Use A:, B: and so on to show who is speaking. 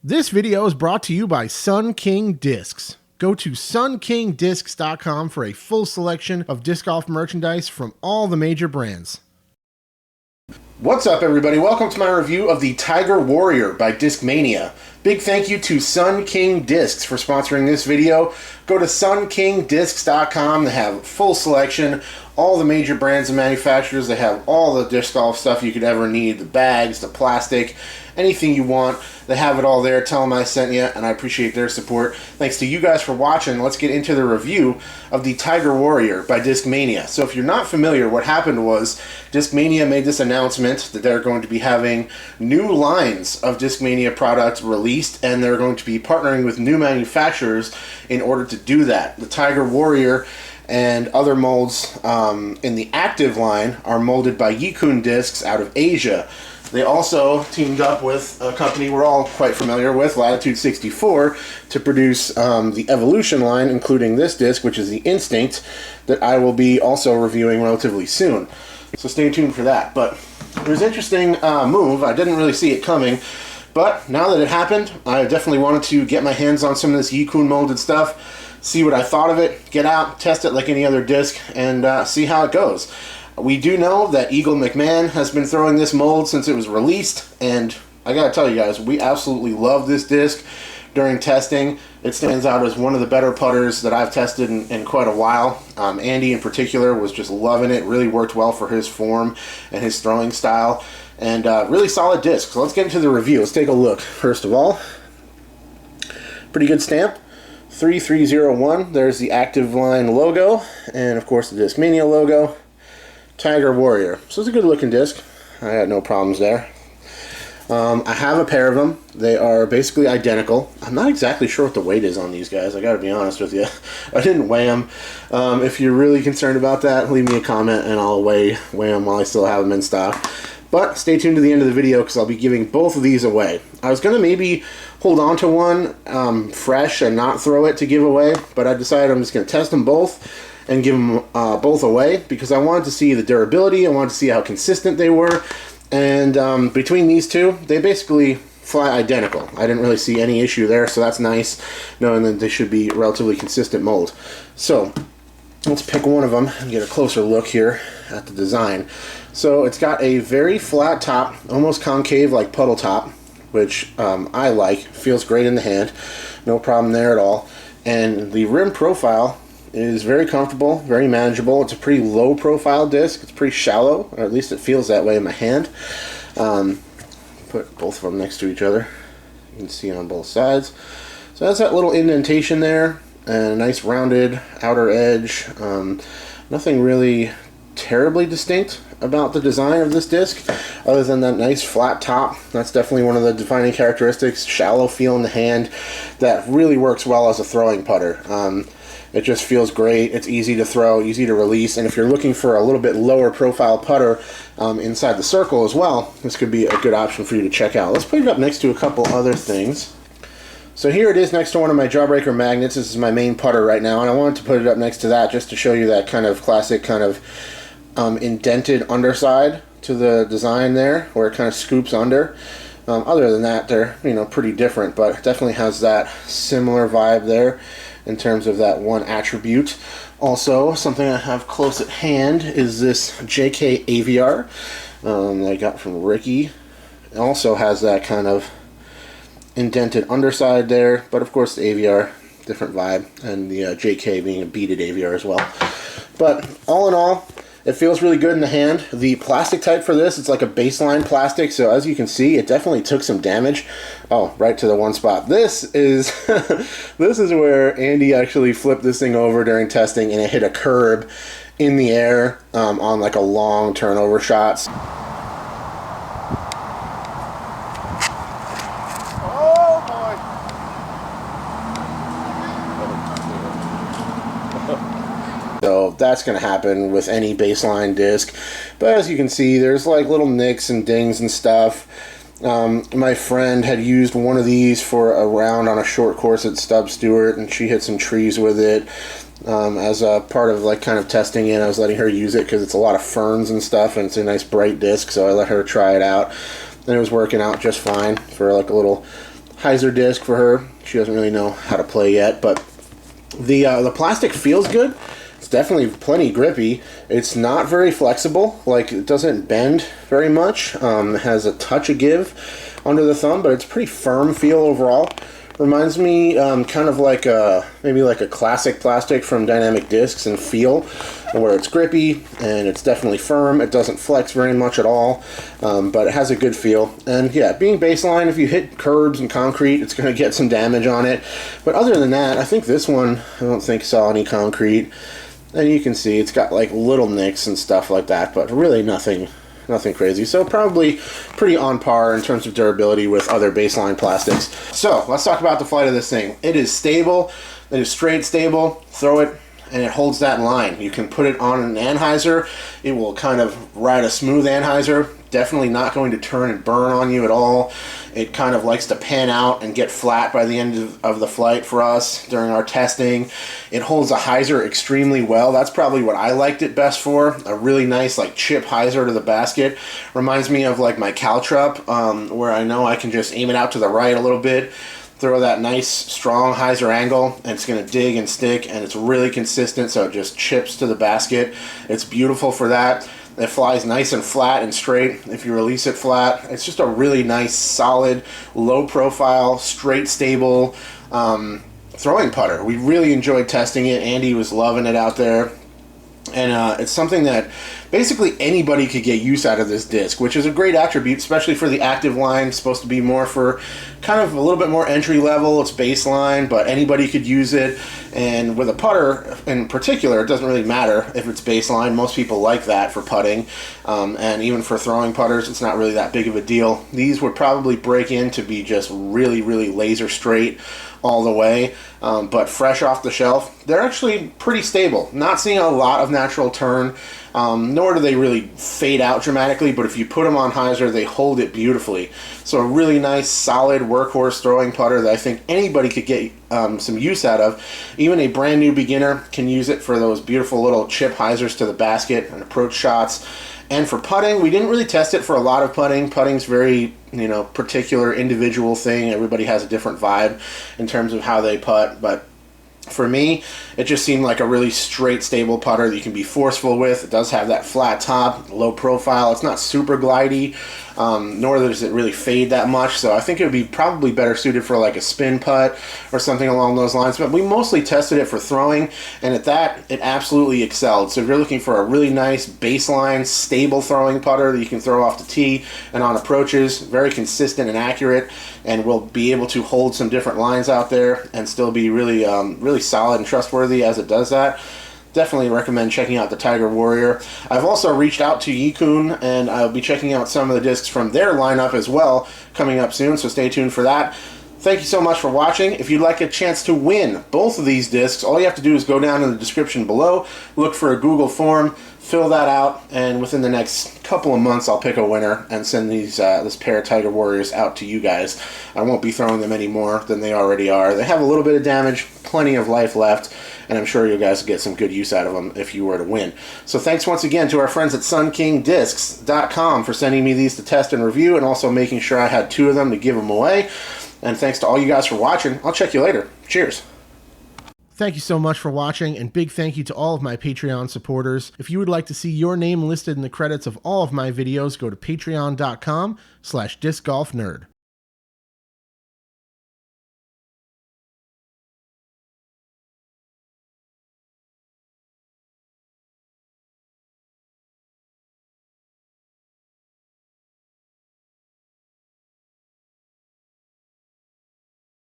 A: This video is brought to you by Sun King Discs. Go to sunkingdiscs.com for a full selection of disc golf merchandise from all the major brands. What's up, everybody? Welcome to my review of the Tiger Warrior by Discmania. Big thank you to Sun King Discs for sponsoring this video. Go to sunkingdiscs.com. They have a full selection, all the major brands and manufacturers. They have all the disc golf stuff you could ever need, the bags, the plastic, anything you want. They have it all there. Tell them I sent you, and I appreciate their support. Thanks to you guys for watching. Let's get into the review of the Tiger Warrior by Discmania. So if you're not familiar, what happened was Discmania made this announcement that they're going to be having new lines of Discmania products released, and they're going to be partnering with new manufacturers in order to do that. The Tiger Warrior and other molds in the active line are molded by Yikun Discs out of Asia. They also teamed up with a company we're all quite familiar with, Latitude 64, to produce the Evolution line, including this disc, which is the Instinct, that I will be also reviewing relatively soon. So stay tuned for that. But it was an interesting move. I didn't really see it coming. But now that it happened, I definitely wanted to get my hands on some of this Yikun molded stuff, see what I thought of it, get out, test it like any other disc, and see how it goes. We do know that Eagle McMahon has been throwing this mold since it was released, and I gotta tell you guys, we absolutely love this disc during testing. It stands out as one of the better putters that I've tested in quite a while. Andy in particular was just loving it. Really worked well for his form and his throwing style, and really solid disc. So let's get into the review. Let's take a look. First of all, pretty good stamp. 3301, there's the Active Line logo, and of course the Discmania logo. Tiger Warrior. So it's a good looking disc. I got no problems there. I have a pair of them. They are basically identical. I'm not exactly sure what the weight is on these guys. I gotta be honest with you. I didn't weigh them. If you're really concerned about that, leave me a comment and I'll weigh them while I still have them in stock. But stay tuned to the end of the video because I'll be giving both of these away. I was going to maybe hold on to one fresh and not throw it to give away, but I decided I'm just going to test them both and give them both away because I wanted to see the durability. I wanted to see how consistent they were. And between these two, they basically fly identical. I didn't really see any issue there, so that's nice, knowing that they should be relatively consistent mold. So let's pick one of them and get a closer look here at the design. So it's got a very flat top, almost concave like puddle top, which I like. Feels great in the hand. No problem there at all. And the rim profile is very comfortable, very manageable. It's a pretty low profile disc. It's pretty shallow, or at least it feels that way in my hand. Put both of them next to each other. You can see on both sides. So that's that little indentation there, and a nice rounded outer edge. Nothing really terribly distinct about the design of this disc other than that nice flat top. That's definitely one of the defining characteristics. Shallow feel in the hand that really works well as a throwing putter. It just feels great. It's easy to throw, easy to release, and if you're looking for a little bit lower profile putter inside the circle as well, this could be a good option for you to check out. Let's put it up next to a couple other things. So here it is next to one of my Jawbreaker magnets. This is my main putter right now, and I wanted to put it up next to that just to show you that kind of classic kind of indented underside to the design there, where it kind of scoops under. Other than that, they're pretty different, but definitely has that similar vibe there in terms of that one attribute. Also, something I have close at hand is this JK Aviar that I got from Ricky. It also has that kind of indented underside there, but of course the Aviar, different vibe, and the JK being a beaded Aviar as well. But all in all, it feels really good in the hand. The plastic type for this, it's like a baseline plastic, so as you can see, it definitely took some damage. Oh, right to the one spot. This is this is where Andy actually flipped this thing over during testing, and it hit a curb in the air on like a long turnover shot. So that's going to happen with any baseline disc. But as you can see, there's like little nicks and dings and stuff. My friend had used one of these for a round on a short course at Stub Stewart, and she hit some trees with it. As a part of like kind of testing it, I was letting her use it because it's a lot of ferns and stuff, and it's a nice bright disc, so I let her try it out. And it was working out just fine for like a little hyzer disc for her. She doesn't really know how to play yet, but the plastic feels good. It's definitely plenty grippy. It's not very flexible, like it doesn't bend very much. It has a touch of give under the thumb, but it's pretty firm feel overall. Reminds me kind of like maybe like a classic plastic from Dynamic Discs and feel, where it's grippy and it's definitely firm. It doesn't flex very much at all, but it has a good feel. And yeah, being baseline, if you hit curbs and concrete, it's going to get some damage on it. But other than that, I think this one, I don't think saw any concrete. And you can see it's got like little nicks and stuff like that, but really nothing crazy. So probably pretty on par in terms of durability with other baseline plastics. So let's talk about the flight of this thing. It is stable. It is straight stable. Throw it and it holds that line. You can put it on an anhyzer. It will kind of ride a smooth anhyzer. Definitely not going to turn and burn on you at all. It kind of likes to pan out and get flat by the end of the flight for us during our testing. It holds a hyzer extremely well. That's probably what I liked it best for. A really nice like chip hyzer to the basket. Reminds me of like my Caltrup, where I know I can just aim it out to the right a little bit, throw that nice strong hyzer angle, and it's going to dig and stick, and it's really consistent, so it just chips to the basket. It's beautiful for that. It flies nice and flat and straight if you release it flat. It's just a really nice, solid, low profile, straight, stable throwing putter. We really enjoyed testing it. Andy was loving it out there. And it's something that basically anybody could get use out of this disc, which is a great attribute, especially for the active line. It's supposed to be more for kind of a little bit more entry level. It's baseline, but anybody could use it. And with a putter in particular, it doesn't really matter if it's baseline. Most people like that for putting. And even for throwing putters, it's not really that big of a deal. These would probably break in to be just really, really laser straight all the way, but fresh off the shelf, they're actually pretty stable. Not seeing a lot of natural turn, nor do they really fade out dramatically, but if you put them on hyzer, they hold it beautifully. So a really nice, solid workhorse throwing putter that I think anybody could get some use out of. Even a brand new beginner can use it for those beautiful little chip hyzers to the basket and approach shots. And for putting, we didn't really test it for a lot of putting. Putting's very, particular individual thing. Everybody has a different vibe in terms of how they putt, but for me, it just seemed like a really straight, stable putter that you can be forceful with. It does have that flat top, low profile. It's not super glidey, nor does it really fade that much. So I think it would be probably better suited for like a spin putt or something along those lines. But we mostly tested it for throwing, and at that, it absolutely excelled. So if you're looking for a really nice baseline, stable throwing putter that you can throw off the tee and on approaches, very consistent and accurate, and will be able to hold some different lines out there and still be really, really solid and trustworthy as it does that, definitely recommend checking out the Tiger Warrior. I've also reached out to Yikun, and I'll be checking out some of the discs from their lineup as well coming up soon, so stay tuned for that. Thank you so much for watching. If you'd like a chance to win both of these discs, all you have to do is go down in the description below, look for a Google form, fill that out, and within the next couple of months I'll pick a winner and send this pair of Tiger Warriors out to you guys. I won't be throwing them any more than they already are. They have a little bit of damage, plenty of life left, and I'm sure you guys will get some good use out of them if you were to win. So thanks once again to our friends at SunKingDiscs.com for sending me these to test and review, and also making sure I had 2 of them to give them away. And thanks to all you guys for watching. I'll check you later. Cheers. Thank you so much for watching, and big thank you to all of my Patreon supporters. If you would like to see your name listed in the credits of all of my videos, go to patreon.com/discgolfnerd.